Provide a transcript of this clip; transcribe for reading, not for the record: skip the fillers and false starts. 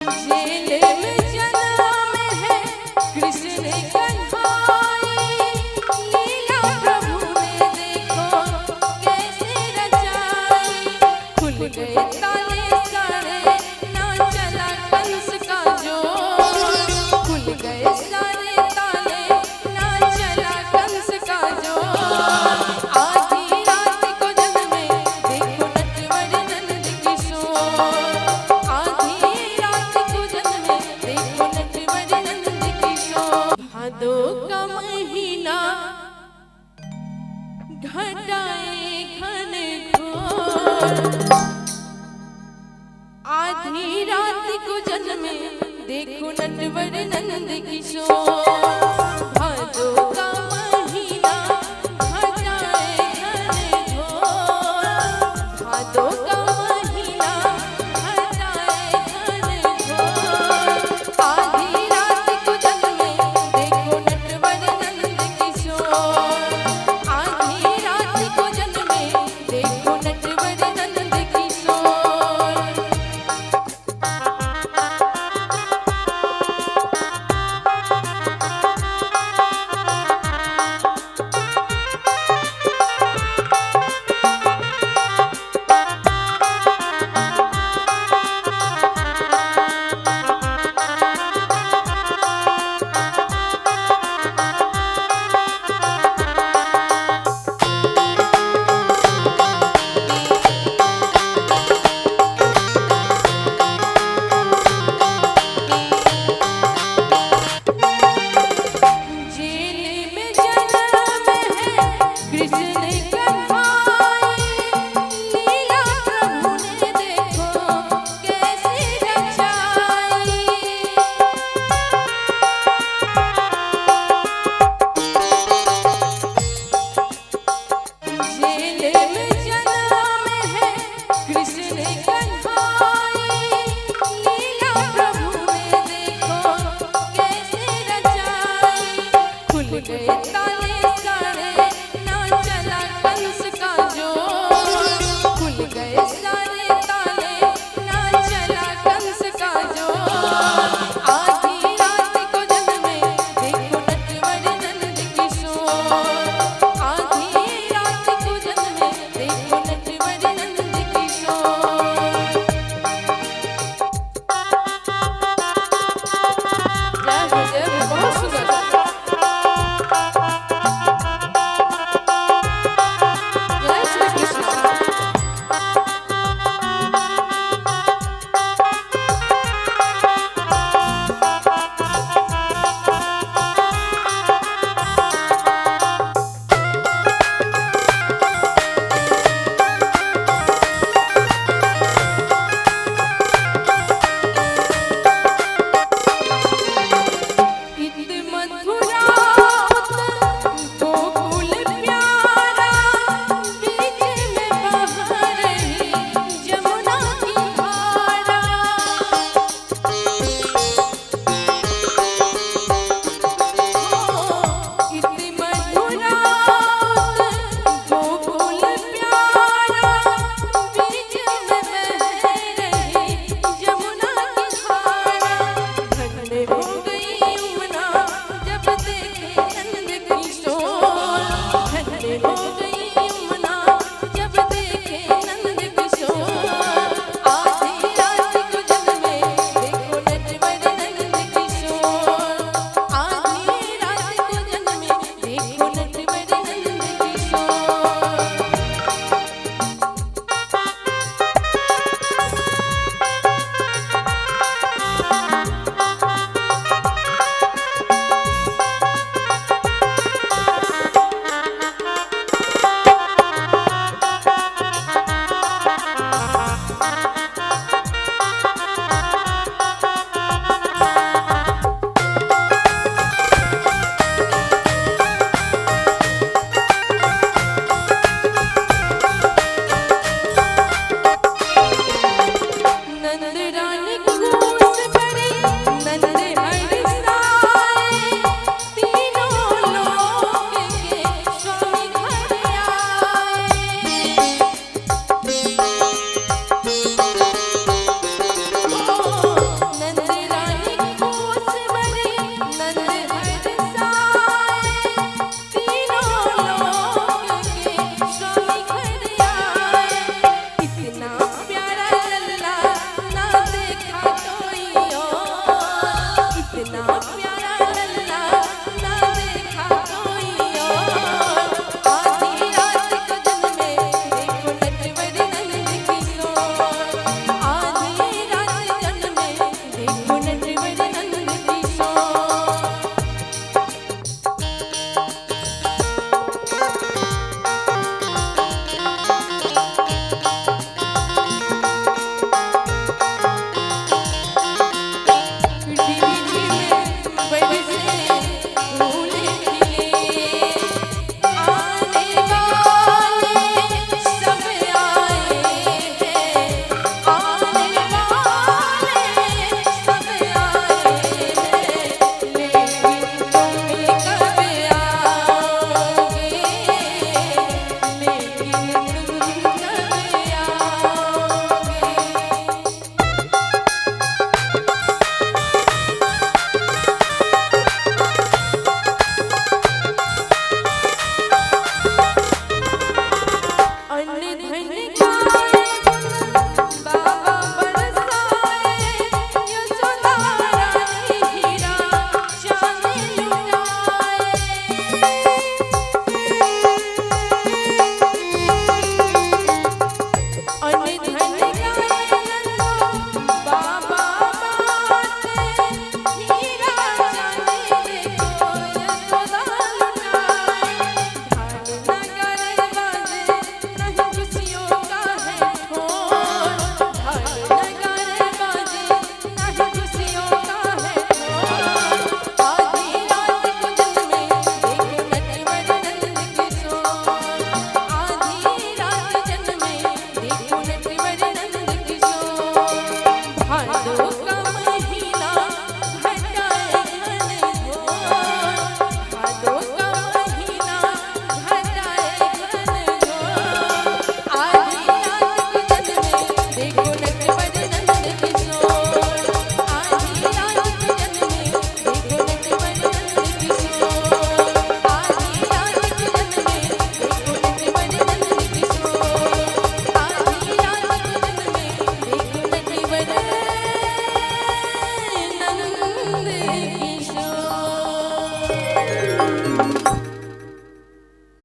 जेल में जन्म है कृष्ण कन्हैया, लीला प्रभु ने देखो कैसे रचाई। खुल गए ताले सारे ना चला कंस का जोर, खुल गए सारे ताले ना चला कंस का जोर। आधी रात को जग में देखो नटवर नंद किशोर, आधी रात को जग में देखो नटवर नंद किशोर। भादो का महीना घटाए घन घोर, आधी रात को जग में देखो नटवर नंद किशोर। भादो का महीना घटाए घन घोर, भादो का महीना घटाए घन घोर। आधी रात को जग में देखो नटवर नंद किशोर, आधी रात को जग में देखो नटवर नंद किशोर। जेल में जन्म है कृष्ण कन्हैया, लीला प्रभु ने देखो कैसे रचाई। जेल में जन्म है कृष्ण कन्हैया, लीला प्रभु ने देखो कैसे रचाई। खुल गए ताले सारे ना चला कंस का जोर, खुल गए सारे ताले ना चला कंस का जोर। आधी रात को जग में देखो नटवर नंद किशोर, आधी रात को जग में देखो नटवर नंद किशोर। जय हो बहुत सुंदर। जय श्री कृष्ण। इत मथुरा गोकुल प्यारा, बीच में बह रही जमुना की धारा। इत मथुरा गोकुल प्यारा, बीच में बह रही जमुना की धारा। धन्य हो गई यमुना जब देखे नंद किशोर, धन्य हो गई यमुना जब देखे नंद किशोर। आधी रात को जग में देखो नटवर नंद किशोर, आधी रात को जग में देखो नटवर नंद किशोर।